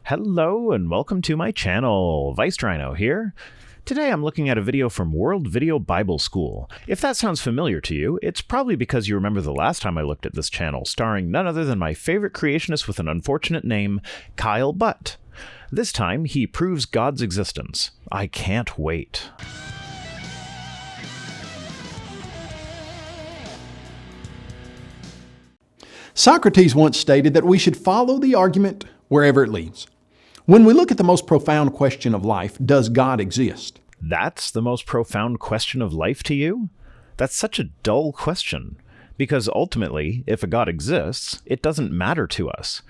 Hello and welcome to my channel, Rhino here. Today I'm looking at a video from World Video Bible School. If that sounds familiar to you, it's probably because you remember the last time I looked at this channel, starring none other than my favorite creationist with an unfortunate name, Kyle Butt. This time, he proves God's existence. I can't wait. Socrates once stated that we should follow the argument wherever it leads. When we look at the most profound question of life, does God exist? That's the most profound question of life to you? That's such a dull question. Because ultimately, if a God exists, it doesn't matter to us.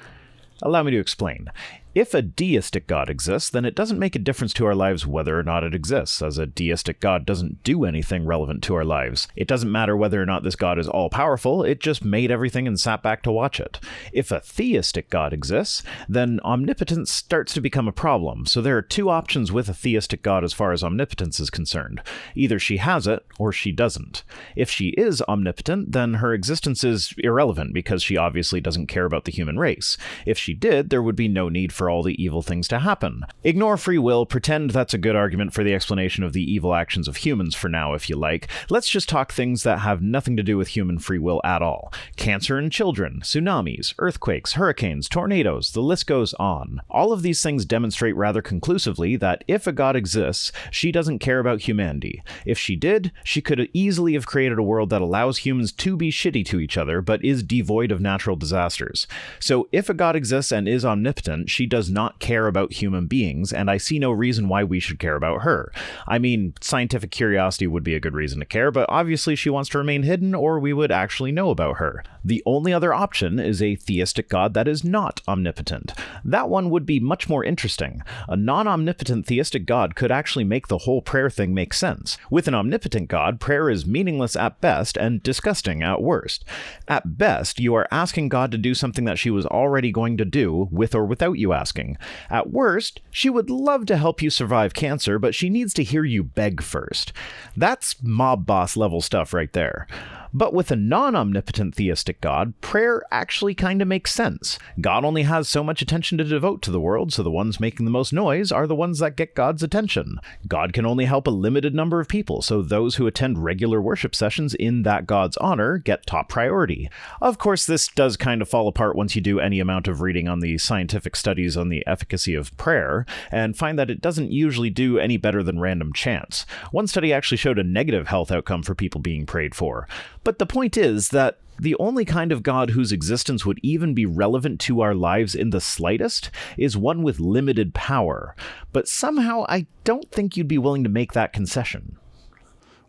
Allow me to explain. If a deistic God exists, then it doesn't make a difference to our lives whether or not it exists, as a deistic God doesn't do anything relevant to our lives. It doesn't matter whether or not this God is all-powerful, it just made everything and sat back to watch it. If a theistic God exists, then omnipotence starts to become a problem, so there are two options with a theistic God as far as omnipotence is concerned. Either she has it, or she doesn't. If she is omnipotent, then her existence is irrelevant because she obviously doesn't care about the human race. If she did, there would be no need for all the evil things to happen. Ignore free will, pretend that's a good argument for the explanation of the evil actions of humans for now if you like. Let's just talk things that have nothing to do with human free will at all. Cancer in children, tsunamis, earthquakes, hurricanes, tornadoes, the list goes on. All of these things demonstrate rather conclusively that if a God exists, she doesn't care about humanity. If she did, she could easily have created a world that allows humans to be shitty to each other, but is devoid of natural disasters. So if a God exists and is omnipotent, she does not care about human beings, and I see no reason why we should care about her. I mean, scientific curiosity would be a good reason to care, but obviously she wants to remain hidden, or we would actually know about her. The only other option is a theistic God that is not omnipotent. That one would be much more interesting. A non-omnipotent theistic God could actually make the whole prayer thing make sense. With an omnipotent God, prayer is meaningless at best and disgusting at worst. At best, you are asking God to do something that she was already going to do, with or without you asking. At worst, she would love to help you survive cancer, but she needs to hear you beg first. That's mob boss level stuff right there. But with a non-omnipotent theistic God, prayer actually kinda makes sense. God only has so much attention to devote to the world, so the ones making the most noise are the ones that get God's attention. God can only help a limited number of people, so those who attend regular worship sessions in that God's honor get top priority. Of course, this does kind of fall apart once you do any amount of reading on the scientific studies on the efficacy of prayer, and find that it doesn't usually do any better than random chance. One study actually showed a negative health outcome for people being prayed for. But the point is that the only kind of God whose existence would even be relevant to our lives in the slightest is one with limited power. But somehow I don't think you'd be willing to make that concession.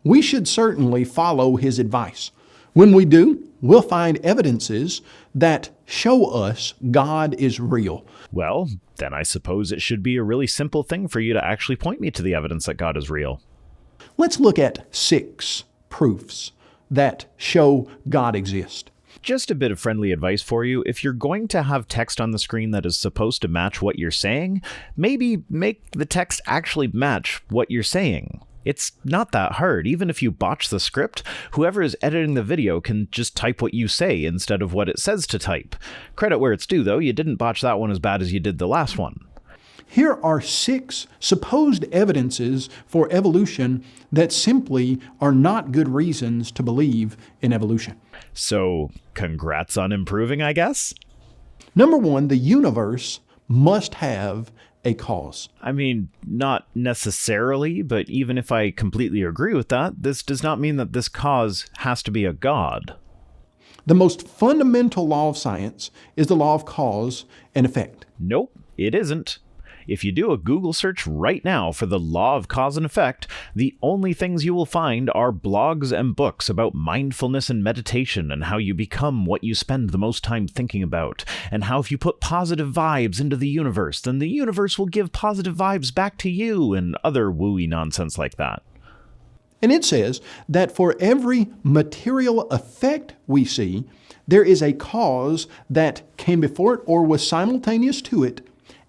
We should certainly follow his advice. When we do, we'll find evidences that show us God is real. Well, then I suppose it should be a really simple thing for you to actually point me to the evidence that God is real. Let's look at 6 proofs that show God exists. Just a bit of friendly advice for you. If you're going to have text on the screen that is supposed to match what you're saying, maybe make the text actually match what you're saying. It's not that hard. Even if you botch the script, whoever is editing the video can just type what you say instead of what it says to type. Credit where it's due, though. You didn't botch that one as bad as you did the last one. Here are 6 supposed evidences for evolution that simply are not good reasons to believe in evolution. So, congrats on improving, I guess? Number 1, the universe must have a cause. I mean, not necessarily, but even if I completely agree with that, this does not mean that this cause has to be a god. The most fundamental law of science is the law of cause and effect. Nope, it isn't. If you do a Google search right now for the law of cause and effect, the only things you will find are blogs and books about mindfulness and meditation and how you become what you spend the most time thinking about, and how if you put positive vibes into the universe, then the universe will give positive vibes back to you, and other wooey nonsense like that. And it says that for every material effect we see, there is a cause that came before it or was simultaneous to it,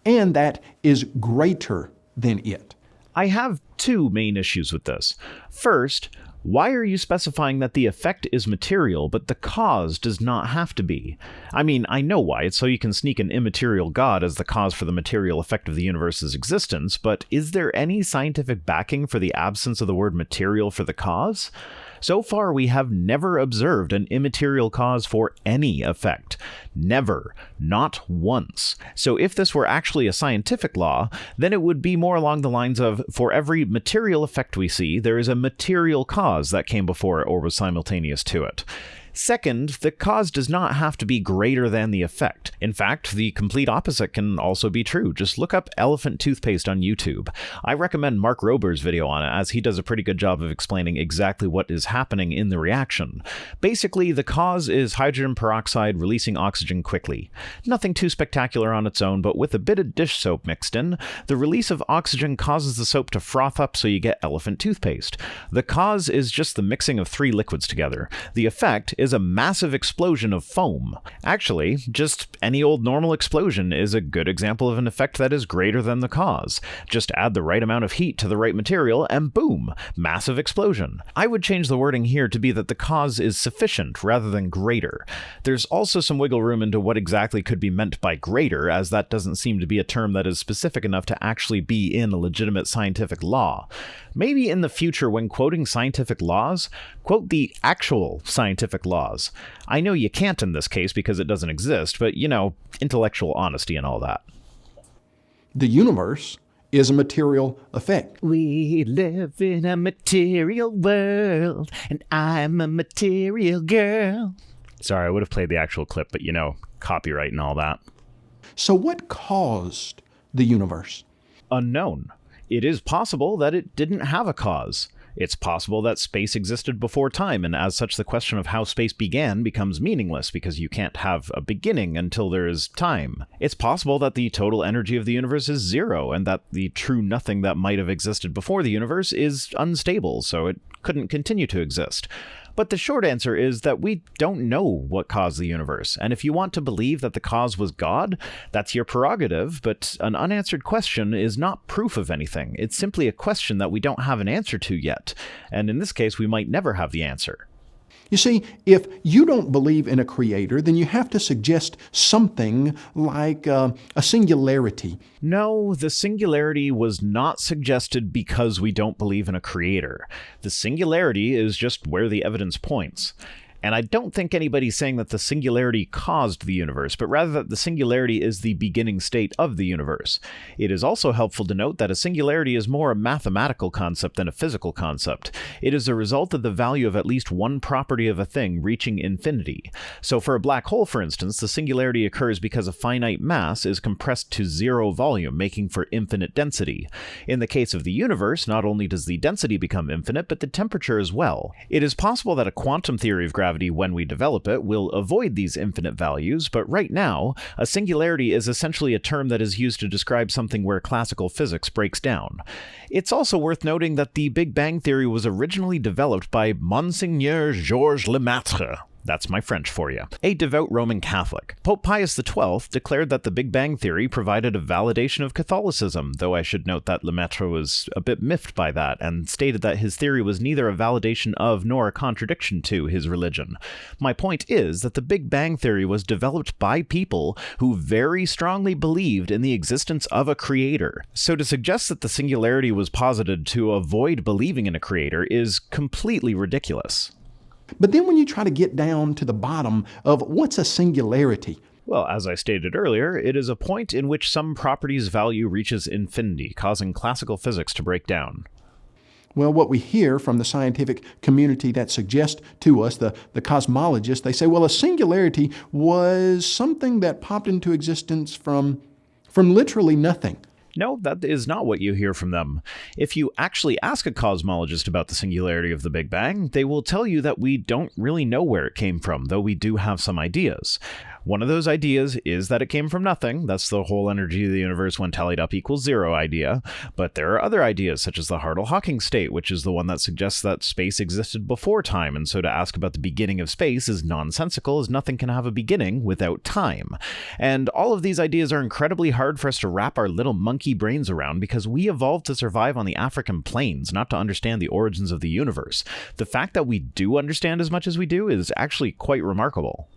and that is greater than it. I have 2 main issues with this. First, Why are you specifying that the effect is material, but the cause does not have to be? I mean, I know why. It's so you can sneak an immaterial God as the cause for the material effect of the universe's existence, but is there any scientific backing for the absence of the word material for the cause? So far, we have never observed an immaterial cause for any effect. Never. Not once. So if this were actually a scientific law, then it would be more along the lines of, for every material effect we see, there is a material cause that came before it or was simultaneous to it. Second, the cause does not have to be greater than the effect. In fact, the complete opposite can also be true. Just look up elephant toothpaste on YouTube. I recommend Mark Rober's video on it, as he does a pretty good job of explaining exactly what is happening in the reaction. Basically, the cause is hydrogen peroxide releasing oxygen quickly. Nothing too spectacular on its own, but with a bit of dish soap mixed in, the release of oxygen causes the soap to froth up so you get elephant toothpaste. The cause is just the mixing of three liquids together. The effect is a massive explosion of foam. Actually, just any old normal explosion is a good example of an effect that is greater than the cause. Just add the right amount of heat to the right material and boom, massive explosion. I would change the wording here to be that the cause is sufficient rather than greater. There's also some wiggle room into what exactly could be meant by greater, as that doesn't seem to be a term that is specific enough to actually be in a legitimate scientific law. Maybe in the future, when quoting scientific laws, quote the actual scientific laws. I know you can't in this case because it doesn't exist, but intellectual honesty and all that. The universe is a material effect. We live in a material world, and I'm a material girl. Sorry, I would have played the actual clip, but copyright and all that. So what caused the universe? Unknown. It is possible that it didn't have a cause. It's possible that space existed before time, and as such the question of how space began becomes meaningless because you can't have a beginning until there is time. It's possible that the total energy of the universe is zero, and that the true nothing that might have existed before the universe is unstable, so it couldn't continue to exist. But the short answer is that we don't know what caused the universe, and if you want to believe that the cause was God, that's your prerogative, but an unanswered question is not proof of anything. It's simply a question that we don't have an answer to yet, and in this case we might never have the answer. You see, if you don't believe in a creator, then you have to suggest something like a singularity. No, the singularity was not suggested because we don't believe in a creator. The singularity is just where the evidence points. And I don't think anybody's saying that the singularity caused the universe, but rather that the singularity is the beginning state of the universe. It is also helpful to note that a singularity is more a mathematical concept than a physical concept. It is a result of the value of at least one property of a thing reaching infinity. So for a black hole, for instance, the singularity occurs because a finite mass is compressed to zero volume, making for infinite density. In the case of the universe, not only does the density become infinite, but the temperature as well. It is possible that a quantum theory of gravity, when we develop it, will avoid these infinite values, but right now, a singularity is essentially a term that is used to describe something where classical physics breaks down. It's also worth noting that the Big Bang Theory was originally developed by Monseigneur Georges Lemaitre. That's my French for you. A devout Roman Catholic. Pope Pius XII declared that the Big Bang Theory provided a validation of Catholicism, though I should note that Lemaitre was a bit miffed by that, and stated that his theory was neither a validation of nor a contradiction to his religion. My point is that the Big Bang Theory was developed by people who very strongly believed in the existence of a creator. So to suggest that the singularity was posited to avoid believing in a creator is completely ridiculous. But then when you try to get down to the bottom of what's a singularity, well, as I stated earlier, it is a point in which some property's value reaches infinity, causing classical physics to break down. Well, what we hear from the scientific community that suggests to us, the cosmologists, they say, well, a singularity was something that popped into existence from literally nothing. No, that is not what you hear from them. If you actually ask a cosmologist about the singularity of the Big Bang, they will tell you that we don't really know where it came from, though we do have some ideas. One of those ideas is that it came from nothing. That's the whole energy of the universe when tallied up equals zero idea. But there are other ideas, such as the Hartle-Hawking state, which is the one that suggests that space existed before time, and so to ask about the beginning of space is nonsensical, as nothing can have a beginning without time. And all of these ideas are incredibly hard for us to wrap our little monkey brains around because we evolved to survive on the African plains, not to understand the origins of the universe. The fact that we do understand as much as we do is actually quite remarkable.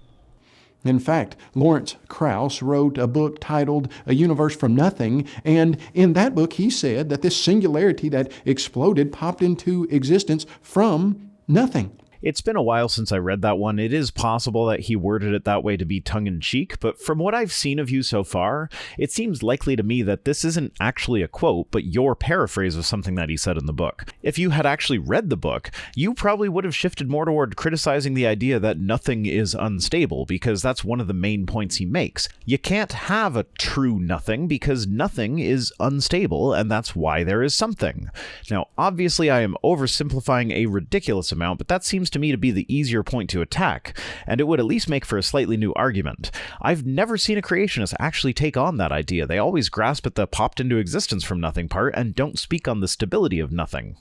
In fact, Lawrence Krauss wrote a book titled A Universe from Nothing, and in that book he said that this singularity that exploded popped into existence from nothing. It's been a while since I read that one. It is possible that he worded it that way to be tongue-in-cheek, but from what I've seen of you so far, it seems likely to me that this isn't actually a quote, but your paraphrase of something that he said in the book. If you had actually read the book, you probably would have shifted more toward criticizing the idea that nothing is unstable, because that's one of the main points he makes. You can't have a true nothing, because nothing is unstable, and that's why there is something. Now, obviously I am oversimplifying a ridiculous amount, but that seems to me to be the easier point to attack, and it would at least make for a slightly new argument. I've never seen a creationist actually take on that idea. They always grasp at the popped into existence from nothing part and don't speak on the stability of nothing.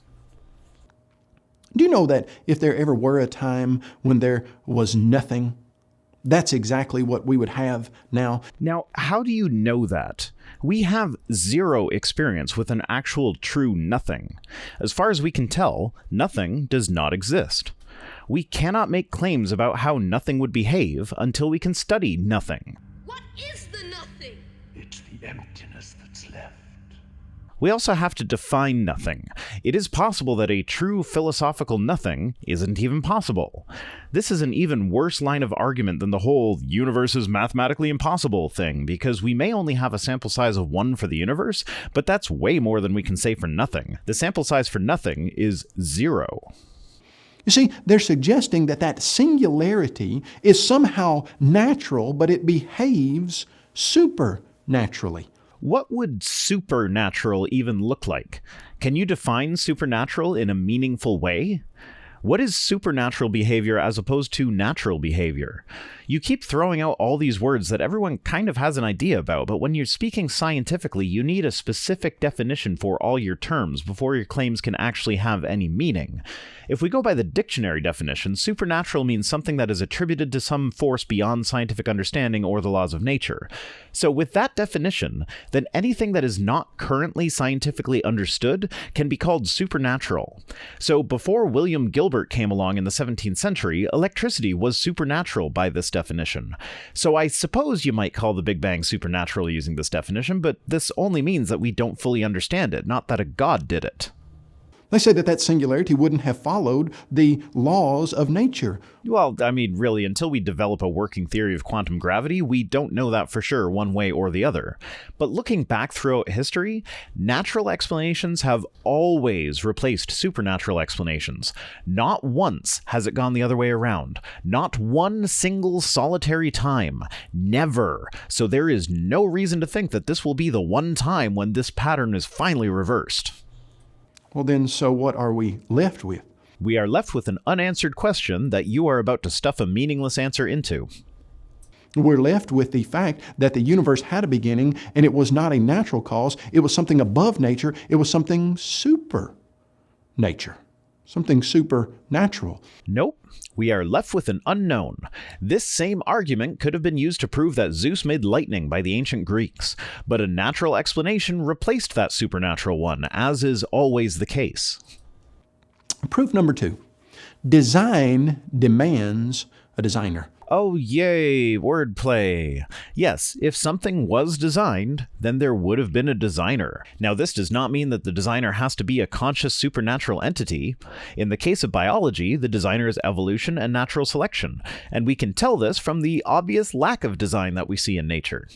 Do you know that if there ever were a time when there was nothing, that's exactly what we would have now? Now, how do you know that? We have zero experience with an actual true nothing. As far as we can tell, nothing does not exist. We cannot make claims about how nothing would behave until we can study nothing. What is the nothing? It's the emptiness that's left. We also have to define nothing. It is possible that a true philosophical nothing isn't even possible. This is an even worse line of argument than the whole universe is mathematically impossible thing, because we may only have a sample size of 1 for the universe, but that's way more than we can say for nothing. The sample size for nothing is 0. You see, they're suggesting that that singularity is somehow natural, but it behaves supernaturally. What would supernatural even look like? Can you define supernatural in a meaningful way? What is supernatural behavior as opposed to natural behavior? You keep throwing out all these words that everyone kind of has an idea about, but when you're speaking scientifically, you need a specific definition for all your terms before your claims can actually have any meaning. If we go by the dictionary definition, supernatural means something that is attributed to some force beyond scientific understanding or the laws of nature. So with that definition, then anything that is not currently scientifically understood can be called supernatural. So before William Gilbert came along in the 17th century, electricity was supernatural by this definition. So I suppose you might call the Big Bang supernatural using this definition, but this only means that we don't fully understand it, not that a god did it. They say that that singularity wouldn't have followed the laws of nature. Well, I mean, really, until we develop a working theory of quantum gravity, we don't know that for sure one way or the other. But looking back throughout history, natural explanations have always replaced supernatural explanations. Not once has it gone the other way around. Not one single solitary time. Never. So there is no reason to think that this will be the one time when this pattern is finally reversed. Well then, so what are we left with? We are left with an unanswered question that you are about to stuff a meaningless answer into. We're left with the fact that the universe had a beginning, and it was not a natural cause. It was something above nature. It was something super nature. Something supernatural. Nope. We are left with an unknown. This same argument could have been used to prove that Zeus made lightning by the ancient Greeks, but a natural explanation replaced that supernatural one, as is always the case. Proof number 2. Design demands a designer. Oh, yay, wordplay. Yes, if something was designed, then there would have been a designer. Now, this does not mean that the designer has to be a conscious supernatural entity. In the case of biology, the designer is evolution and natural selection, and we can tell this from the obvious lack of design that we see in nature.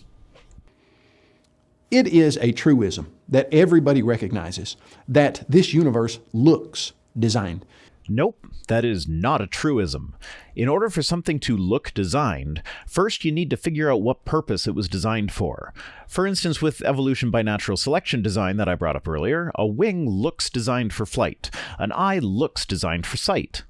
It is a truism that everybody recognizes that this universe looks designed. Nope, that is not a truism. In order for something to look designed, first you need to figure out what purpose it was designed for. For instance, with evolution by natural selection design that I brought up earlier, a wing looks designed for flight. An eye looks designed for sight.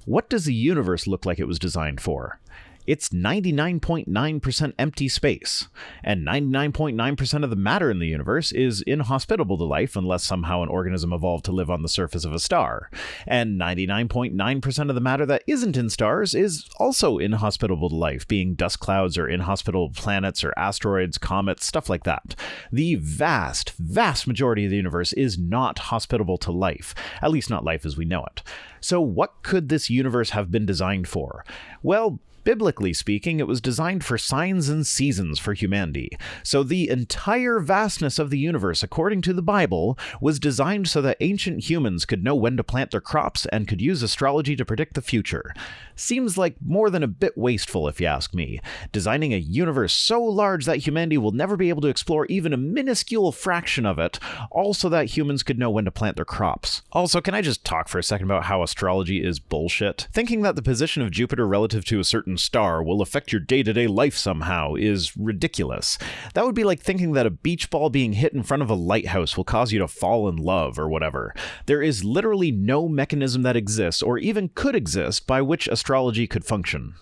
What does the universe look like it was designed for? It's 99.9% empty space, and 99.9% of the matter in the universe is inhospitable to life unless somehow an organism evolved to live on the surface of a star. And 99.9% of the matter that isn't in stars is also inhospitable to life, being dust clouds or inhospitable planets or asteroids, comets, stuff like that. The vast, vast majority of the universe is not hospitable to life, at least not life as we know it. So what could this universe have been designed for? Well, biblically speaking, it was designed for signs and seasons for humanity. So the entire vastness of the universe, according to the Bible, was designed so that ancient humans could know when to plant their crops and could use astrology to predict the future. Seems like more than a bit wasteful, if you ask me. Designing a universe so large that humanity will never be able to explore even a minuscule fraction of it, all so that humans could know when to plant their crops. Also, can I just talk for a second about how astrology is bullshit? Thinking that the position of Jupiter relative to a certain star will affect your day-to-day life somehow is ridiculous. That would be like thinking that a beach ball being hit in front of a lighthouse will cause you to fall in love or whatever. There is literally no mechanism that exists or even could exist by which astrology could function.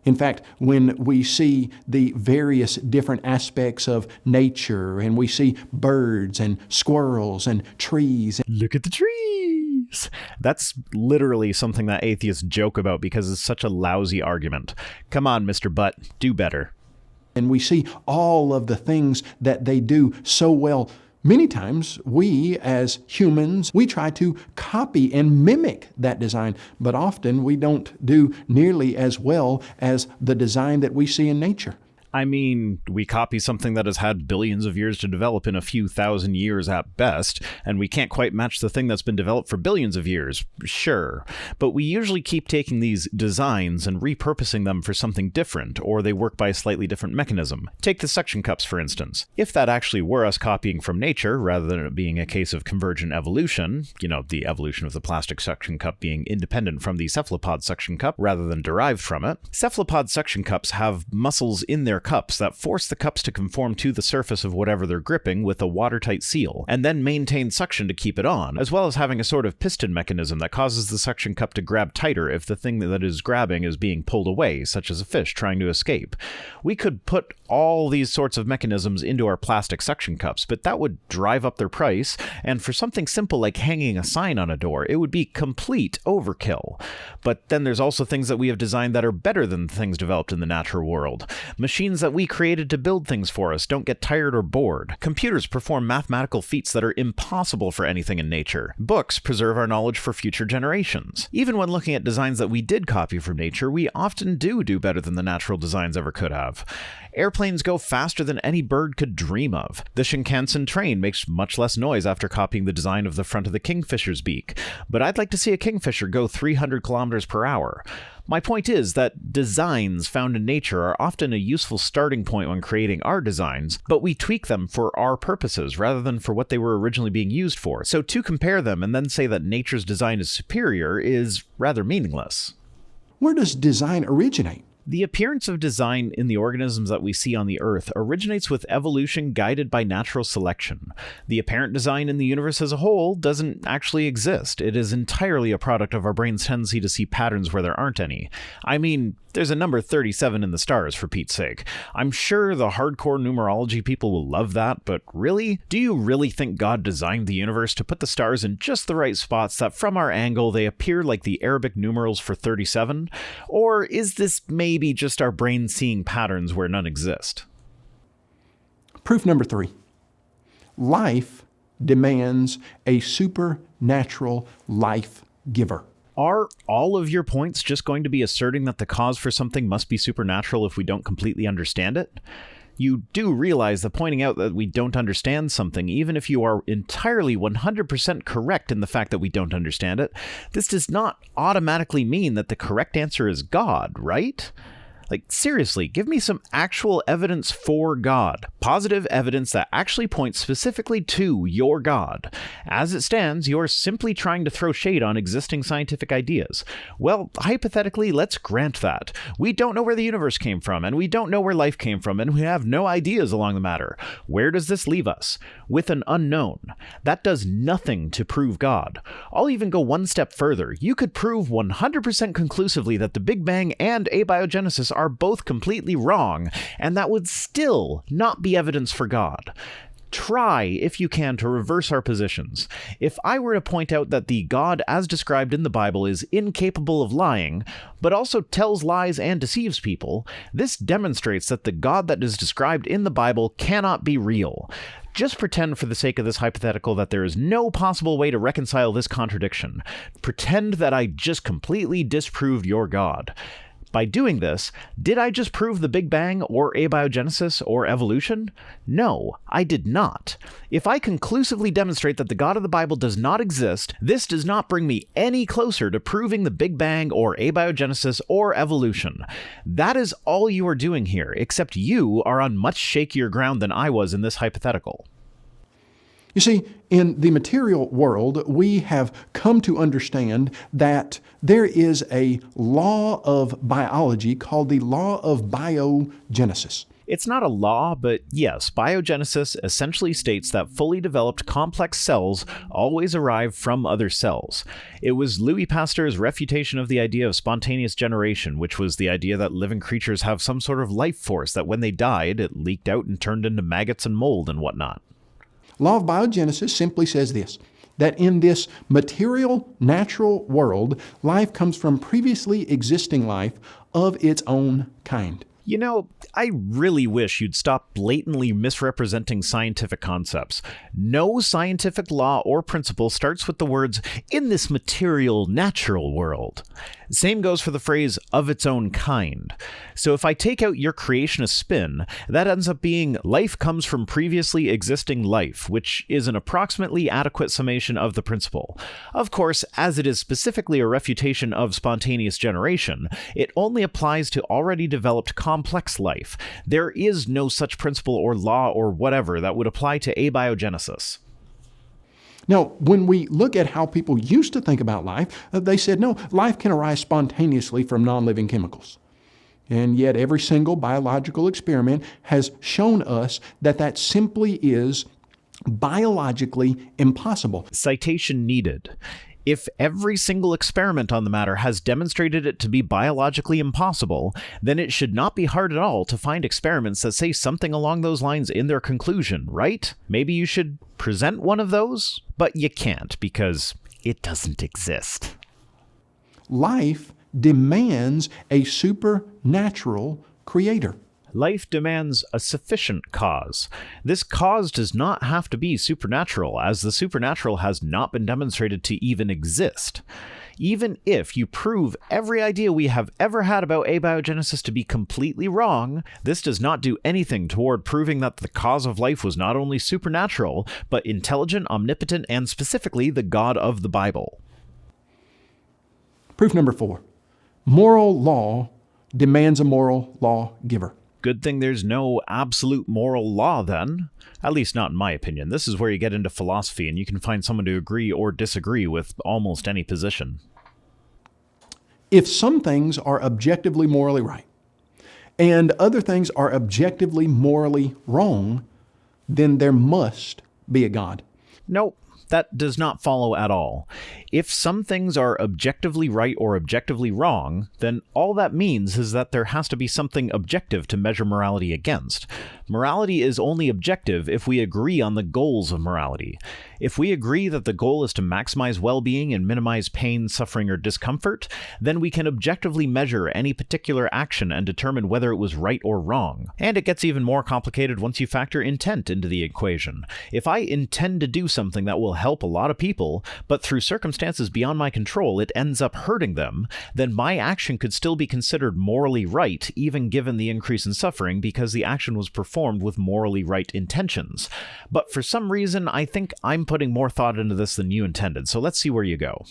In fact, when we see the various different aspects of nature and we see birds and squirrels and trees. Look at the trees! That's literally something that atheists joke about because it's such a lousy argument. Come on, Mr. Butt, do better. And we see all of the things that they do so well. Many times, we as humans, we try to copy and mimic that design, but often we don't do nearly as well as the design that we see in nature. I mean, we copy something that has had billions of years to develop in a few thousand years at best, and we can't quite match the thing that's been developed for billions of years, sure. But we usually keep taking these designs and repurposing them for something different, or they work by a slightly different mechanism. Take the suction cups, for instance. If that actually were us copying from nature, rather than it being a case of convergent evolution, the evolution of the plastic suction cup being independent from the cephalopod suction cup rather than derived from it, cephalopod suction cups have muscles in their cups that force the cups to conform to the surface of whatever they're gripping with a watertight seal, and then maintain suction to keep it on, as well as having a sort of piston mechanism that causes the suction cup to grab tighter if the thing that is grabbing is being pulled away, such as a fish trying to escape. We could put all these sorts of mechanisms into our plastic suction cups, but that would drive up their price, and for something simple like hanging a sign on a door, it would be complete overkill. But then there's also things that we have designed that are better than things developed in the natural world. Machines that we created to build things for us don't get tired or bored. Computers perform mathematical feats that are impossible for anything in nature. Books preserve our knowledge for future generations. Even when looking at designs that we did copy from nature, we often do better than the natural designs ever could have. Airplanes go faster than any bird could dream of. The Shinkansen train makes much less noise after copying the design of the front of the kingfisher's beak, but I'd like to see a kingfisher go 300 kilometers per hour. My point is that designs found in nature are often a useful starting point when creating our designs, but we tweak them for our purposes rather than for what they were originally being used for. So to compare them and then say that nature's design is superior is rather meaningless. Where does design originate? The appearance of design in the organisms that we see on the Earth originates with evolution guided by natural selection. The apparent design in the universe as a whole doesn't actually exist. It is entirely a product of our brain's tendency to see patterns where there aren't any. I mean, there's a number 37 in the stars, for Pete's sake. I'm sure the hardcore numerology people will love that, but really? Do you really think God designed the universe to put the stars in just the right spots that from our angle they appear like the Arabic numerals for 37? Or is this maybe just our brain seeing patterns where none exist? Proof number 3. Life demands a supernatural life giver. Are all of your points just going to be asserting that the cause for something must be supernatural if we don't completely understand it? You do realize that pointing out that we don't understand something, even if you are entirely 100% correct in the fact that we don't understand it, this does not automatically mean that the correct answer is God, right? Like, seriously, give me some actual evidence for God. Positive evidence that actually points specifically to your God. As it stands, you're simply trying to throw shade on existing scientific ideas. Well, hypothetically, let's grant that. We don't know where the universe came from, and we don't know where life came from, and we have no ideas along the matter. Where does this leave us? With an unknown. That does nothing to prove God. I'll even go one step further. You could prove 100% conclusively that the Big Bang and abiogenesis are are both completely wrong, and that would still not be evidence for God. Try, if you can, to reverse our positions. If I were to point out that the God as described in the Bible is incapable of lying, but also tells lies and deceives people, this demonstrates that the God that is described in the Bible cannot be real. Just pretend for the sake of this hypothetical that there is no possible way to reconcile this contradiction. Pretend that I just completely disproved your God. By doing this, did I just prove the Big Bang or abiogenesis or evolution? No, I did not. If I conclusively demonstrate that the God of the Bible does not exist, this does not bring me any closer to proving the Big Bang or abiogenesis or evolution. That is all you are doing here, except you are on much shakier ground than I was in this hypothetical. You see, in the material world, we have come to understand that there is a law of biology called the law of biogenesis. It's not a law, but yes, biogenesis essentially states that fully developed complex cells always arrive from other cells. It was Louis Pasteur's refutation of the idea of spontaneous generation, which was the idea that living creatures have some sort of life force that when they died, it leaked out and turned into maggots and mold and whatnot. Law of biogenesis simply says this, that in this material, natural world, life comes from previously existing life of its own kind. You know, I really wish you'd stop blatantly misrepresenting scientific concepts. No scientific law or principle starts with the words, in this material, natural world. Same goes for the phrase, of its own kind. So if I take out your creationist spin, that ends up being, life comes from previously existing life, which is an approximately adequate summation of the principle. Of course, as it is specifically a refutation of spontaneous generation, it only applies to already developed complex life. There is no such principle or law or whatever that would apply to abiogenesis. Now, when we look at how people used to think about life, they said, no, life can arise spontaneously from non-living chemicals. And yet every single biological experiment has shown us that that simply is biologically impossible. Citation needed. If every single experiment on the matter has demonstrated it to be biologically impossible, then it should not be hard at all to find experiments that say something along those lines in their conclusion, right? Maybe you should present one of those? But you can't, because it doesn't exist. Life demands a supernatural creator. Life demands a sufficient cause. This cause does not have to be supernatural, as the supernatural has not been demonstrated to even exist. Even if you prove every idea we have ever had about abiogenesis to be completely wrong, this does not do anything toward proving that the cause of life was not only supernatural, but intelligent, omnipotent, and specifically the God of the Bible. Proof number 4. Moral law demands a moral lawgiver. Good thing there's no absolute moral law then. At least not in my opinion. This is where you get into philosophy and you can find someone to agree or disagree with almost any position. If some things are objectively morally right and other things are objectively morally wrong, then there must be a God. Nope. That does not follow at all. If some things are objectively right or objectively wrong, then all that means is that there has to be something objective to measure morality against. Morality is only objective if we agree on the goals of morality. If we agree that the goal is to maximize well-being and minimize pain, suffering, or discomfort, then we can objectively measure any particular action and determine whether it was right or wrong. And it gets even more complicated once you factor intent into the equation. If I intend to do something that will help a lot of people, but through circumstances beyond my control it ends up hurting them, then my action could still be considered morally right, even given the increase in suffering, because the action was performed with morally right intentions. But for some reason, I think I'm putting more thought into this than you intended, so let's see where you go.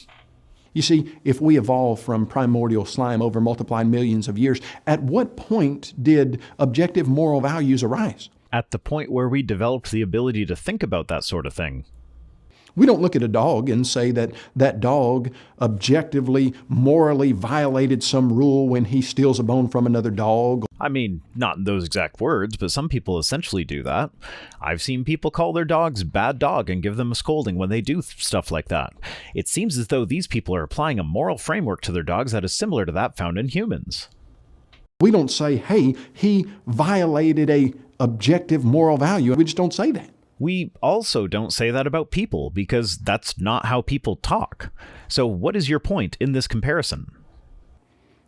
You see, if we evolved from primordial slime over multiplied millions of years, at what point did objective moral values arise? At the point where we developed the ability to think about that sort of thing. We don't look at a dog and say that that dog objectively, morally violated some rule when he steals a bone from another dog. I mean, not in those exact words, but some people essentially do that. I've seen people call their dogs bad dog and give them a scolding when they do stuff like that. It seems as though these people are applying a moral framework to their dogs that is similar to that found in humans. We don't say, hey, he violated a objective moral value. We just don't say that. We also don't say that about people because that's not how people talk. So what is your point in this comparison?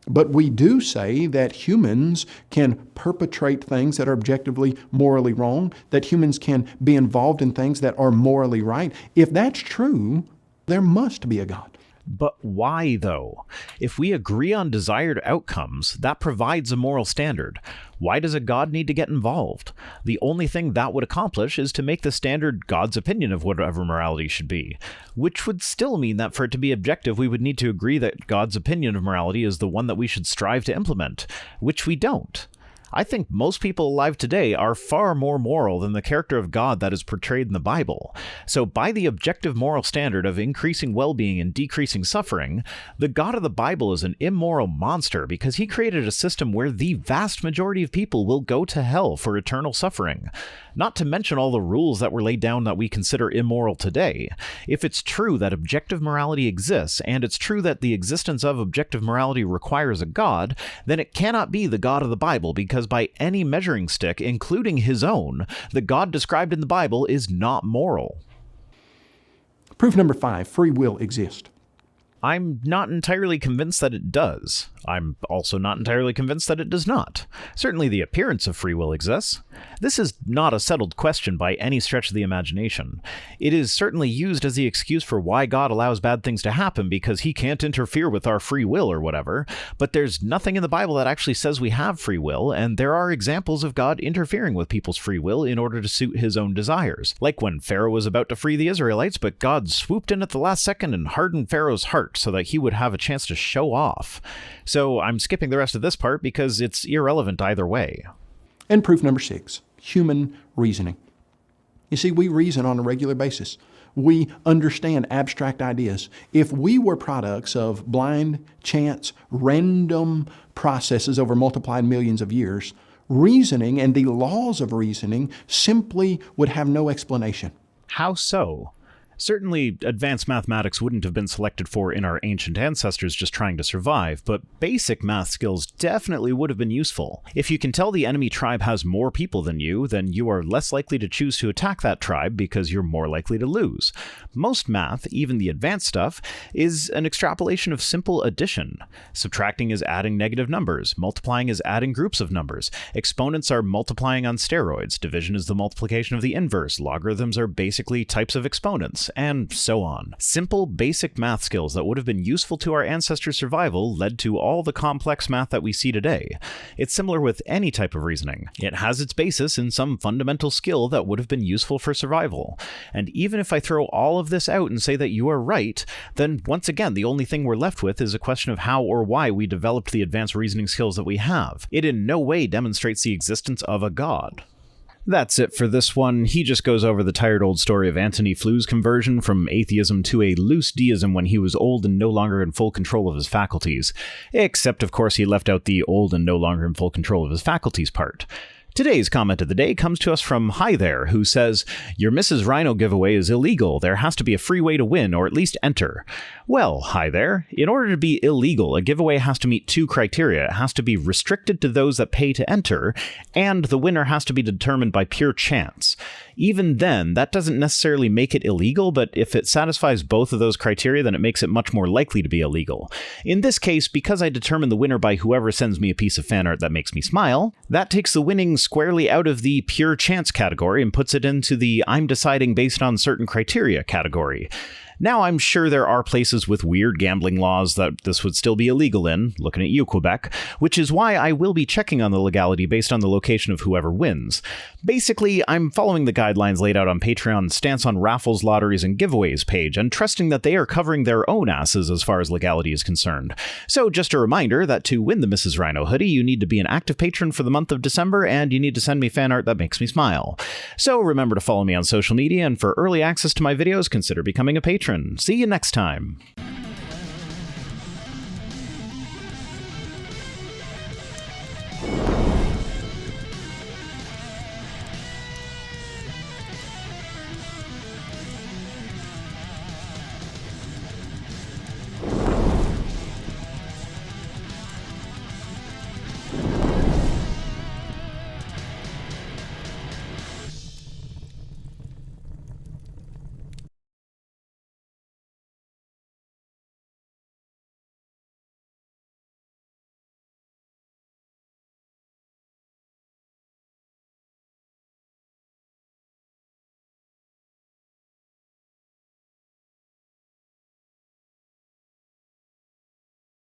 But we do say that humans can perpetrate things that are objectively morally wrong, that humans can be involved in things that are morally right. If that's true, there must be a God. But why, though? If we agree on desired outcomes, that provides a moral standard. Why does a God need to get involved? The only thing that would accomplish is to make the standard God's opinion of whatever morality should be, which would still mean that for it to be objective, we would need to agree that God's opinion of morality is the one that we should strive to implement, which we don't. I think most people alive today are far more moral than the character of God that is portrayed in the Bible. So by the objective moral standard of increasing well-being and decreasing suffering, the God of the Bible is an immoral monster because he created a system where the vast majority of people will go to hell for eternal suffering. Not to mention all the rules that were laid down that we consider immoral today. If it's true that objective morality exists, and it's true that the existence of objective morality requires a God, then it cannot be the God of the Bible, because by any measuring stick, including his own, the God described in the Bible is not moral. Proof number 5, free will exists. I'm not entirely convinced that it does. I'm also not entirely convinced that it does not. Certainly the appearance of free will exists. This is not a settled question by any stretch of the imagination. It is certainly used as the excuse for why God allows bad things to happen because he can't interfere with our free will or whatever, but there's nothing in the Bible that actually says we have free will, and there are examples of God interfering with people's free will in order to suit his own desires. Like when Pharaoh was about to free the Israelites, but God swooped in at the last second and hardened Pharaoh's heart so that he would have a chance to show off. So I'm skipping the rest of this part because it's irrelevant either way. And proof number 6, human reasoning. You see, we reason on a regular basis. We understand abstract ideas. If we were products of blind, chance, random processes over multiplied millions of years, reasoning and the laws of reasoning simply would have no explanation. How so? Certainly, advanced mathematics wouldn't have been selected for in our ancient ancestors just trying to survive, but basic math skills definitely would have been useful. If you can tell the enemy tribe has more people than you, then you are less likely to choose to attack that tribe because you're more likely to lose. Most math, even the advanced stuff, is an extrapolation of simple addition. Subtracting is adding negative numbers, multiplying is adding groups of numbers, exponents are multiplying on steroids, division is the multiplication of the inverse, logarithms are basically types of exponents, and so on. Simple, basic math skills that would have been useful to our ancestors' survival led to all the complex math that we see today. It's similar with any type of reasoning. It has its basis in some fundamental skill that would have been useful for survival. And even if I throw all of this out and say that you are right, then once again, the only thing we're left with is a question of how or why we developed the advanced reasoning skills that we have. It in no way demonstrates the existence of a God. That's it for this one. He just goes over the tired old story of Antony Flou's conversion from atheism to a loose deism when he was old and no longer in full control of his faculties. Except, of course, he left out the old and no longer in full control of his faculties part. Today's comment of the day comes to us from Hi There, who says, "Your Mrs. Rhino giveaway is illegal. There has to be a free way to win, or at least enter." Well, Hi There, in order to be illegal, a giveaway has to meet 2 criteria. It has to be restricted to those that pay to enter, and the winner has to be determined by pure chance. Even then, that doesn't necessarily make it illegal, but if it satisfies both of those criteria, then it makes it much more likely to be illegal. In this case, because I determine the winner by whoever sends me a piece of fan art that makes me smile, that takes the winning squarely out of the pure chance category and puts it into the I'm deciding based on certain criteria category. Now, I'm sure there are places with weird gambling laws that this would still be illegal in, looking at you, Quebec, which is why I will be checking on the legality based on the location of whoever wins. Basically, I'm following the guidelines laid out on Patreon's Stance on Raffles, Lotteries, and Giveaways page, and trusting that they are covering their own asses as far as legality is concerned. So just a reminder that to win the Mrs. Rhino hoodie, you need to be an active patron for the month of December, and you need to send me fan art that makes me smile. So remember to follow me on social media, and for early access to my videos, consider becoming a patron. See you next time.